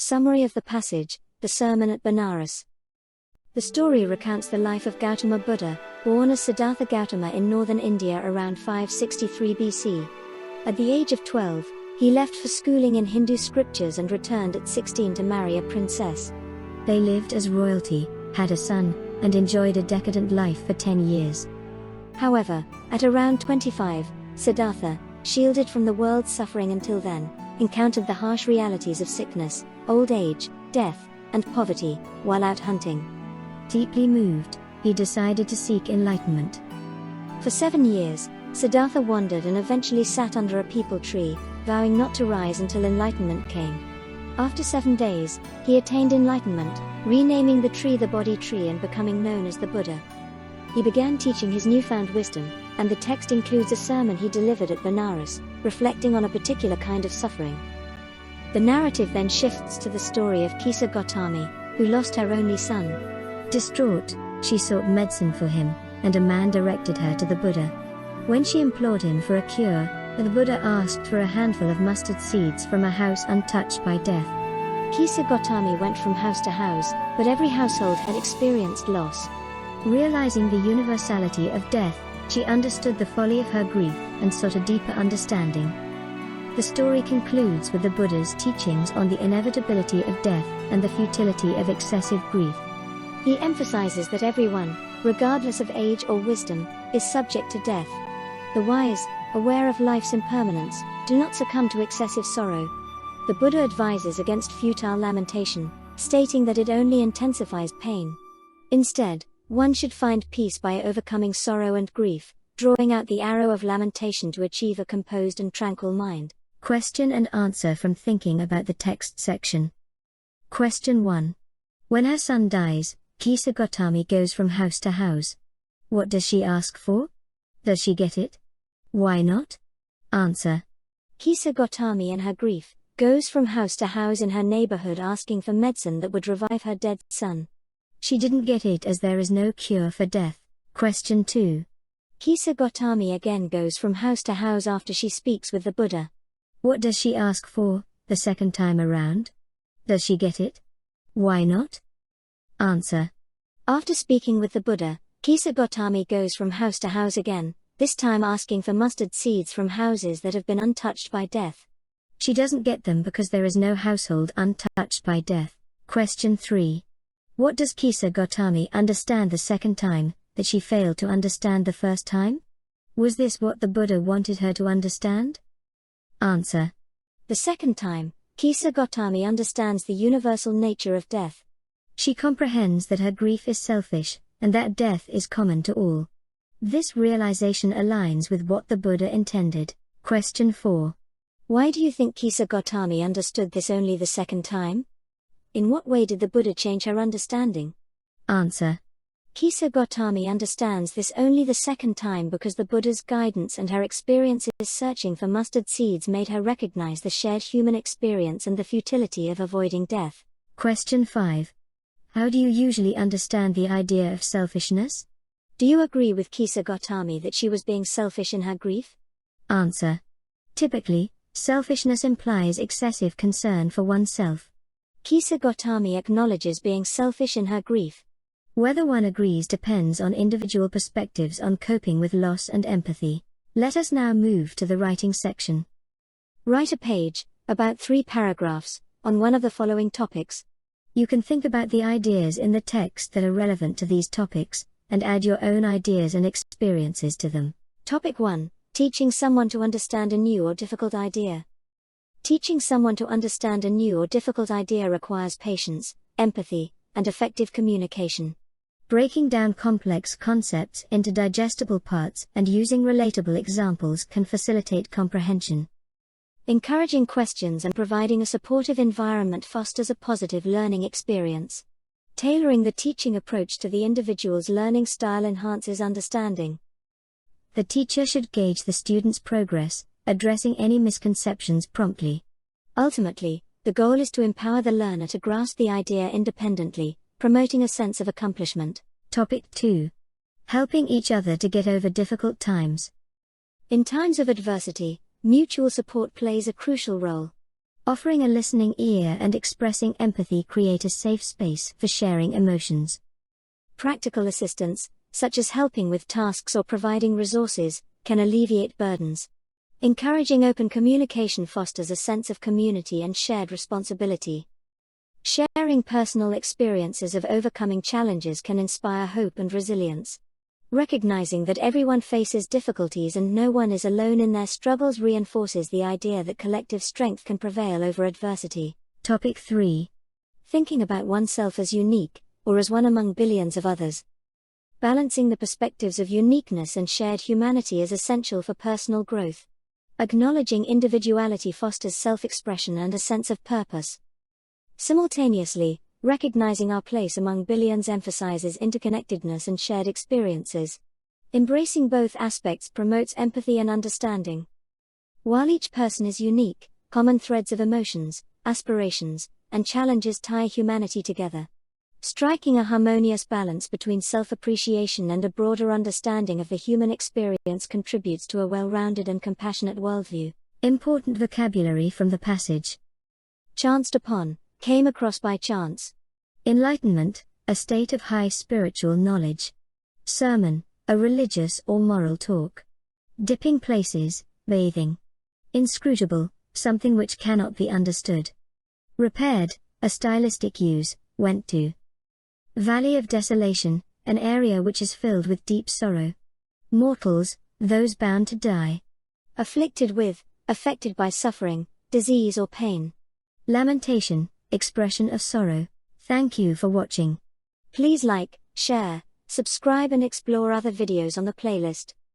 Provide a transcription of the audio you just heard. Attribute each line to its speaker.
Speaker 1: Summary of the passage, the Sermon at Benares. The story recounts the life of Gautama Buddha, born as Siddhartha Gautama in northern India around 563 BC. At the age of 12, he left for schooling in Hindu scriptures and returned at 16 to marry a princess. They lived as royalty, had a son, and enjoyed a decadent life for 10 years. However, at around 25, Siddhartha, shielded from the world's suffering until then, encountered the harsh realities of sickness, old age, death, and poverty, while out hunting. Deeply moved, he decided to seek enlightenment. For 7 years, Siddhartha wandered and eventually sat under a peepal tree, vowing not to rise until enlightenment came. After 7 days, he attained enlightenment, renaming the tree the Bodhi tree and becoming known as the Buddha. He began teaching his newfound wisdom, and the text includes a sermon he delivered at Benares, reflecting on a particular kind of suffering. The narrative then shifts to the story of Kisa Gotami, who lost her only son. Distraught, she sought medicine for him, and a man directed her to the Buddha. When she implored him for a cure, the Buddha asked for a handful of mustard seeds from a house untouched by death. Kisa Gotami went from house to house, but every household had experienced loss. Realizing the universality of death, she understood the folly of her grief and sought a deeper understanding. The story concludes with the Buddha's teachings on the inevitability of death and the futility of excessive grief. He emphasizes that everyone, regardless of age or wisdom, is subject to death. The wise, aware of life's impermanence, do not succumb to excessive sorrow. The Buddha advises against futile lamentation, stating that it only intensifies pain. Instead, one should find peace by overcoming sorrow and grief, drawing out the arrow of lamentation to achieve a composed and tranquil mind. Question and answer from thinking about the text section. Question 1. When her son dies, Kisa Gotami goes from house to house. What does she ask for? Does she get it? Why not? Answer. Kisa Gotami in her grief, goes from house to house in her neighborhood asking for medicine that would revive her dead son. She didn't get it as there is no cure for death. Question 2. Kisa Gotami again goes from house to house after she speaks with the Buddha. What does she ask for, the second time around? Does she get it? Why not? Answer. After speaking with the Buddha, Kisa Gotami goes from house to house again, this time asking for mustard seeds from houses that have been untouched by death. She doesn't get them because there is no household untouched by death. Question 3. What does Kisa Gotami understand the second time, that she failed to understand the first time? Was this what the Buddha wanted her to understand? Answer. The second time, Kisa Gotami understands the universal nature of death. She comprehends that her grief is selfish, and that death is common to all. This realization aligns with what the Buddha intended. Question 4. Why do you think Kisa Gotami understood this only the second time? In what way did the Buddha change her understanding? Answer. Kisa Gotami understands this only the second time because the Buddha's guidance and her experiences searching for mustard seeds made her recognize the shared human experience and the futility of avoiding death. Question 5. How do you usually understand the idea of selfishness? Do you agree with Kisa Gotami that she was being selfish in her grief? Answer. Typically, selfishness implies excessive concern for oneself. Kisa Gotami acknowledges being selfish in her grief. Whether one agrees depends on individual perspectives on coping with loss and empathy. Let us now move to the writing section. Write a page, about 3 paragraphs, on one of the following topics. You can think about the ideas in the text that are relevant to these topics, and add your own ideas and experiences to them. Topic 1. Teaching someone to understand a new or difficult idea. Teaching someone to understand a new or difficult idea requires patience, empathy, and effective communication. Breaking down complex concepts into digestible parts and using relatable examples can facilitate comprehension. Encouraging questions and providing a supportive environment fosters a positive learning experience. Tailoring the teaching approach to the individual's learning style enhances understanding. The teacher should gauge the student's progress, addressing any misconceptions promptly. Ultimately, the goal is to empower the learner to grasp the idea independently, promoting a sense of accomplishment. Topic 2. Helping each other to get over difficult times. In times of adversity, mutual support plays a crucial role. Offering a listening ear and expressing empathy create a safe space for sharing emotions. Practical assistance, such as helping with tasks or providing resources, can alleviate burdens. Encouraging open communication fosters a sense of community and shared responsibility. Sharing personal experiences of overcoming challenges can inspire hope and resilience. Recognizing that everyone faces difficulties and no one is alone in their struggles reinforces the idea that collective strength can prevail over adversity. Topic 3. Thinking about oneself as unique, or as one among billions of others. Balancing the perspectives of uniqueness and shared humanity is essential for personal growth. Acknowledging individuality fosters self-expression and a sense of purpose. Simultaneously, recognizing our place among billions emphasizes interconnectedness and shared experiences. Embracing both aspects promotes empathy and understanding. While each person is unique, common threads of emotions, aspirations, and challenges tie humanity together. Striking a harmonious balance between self-appreciation and a broader understanding of the human experience contributes to a well-rounded and compassionate worldview. Important vocabulary from the passage. Chanced upon, came across by chance. Enlightenment, a state of high spiritual knowledge. Sermon, a religious or moral talk. Dipping places, bathing. Inscrutable, something which cannot be understood. Repaired, a stylistic use, went to. Valley of desolation, an area which is filled with deep sorrow. Mortals, those bound to die. Afflicted with, affected by suffering, disease or pain. Lamentation, expression of sorrow. Thank you for watching. Please like, share, subscribe and explore other videos on the playlist.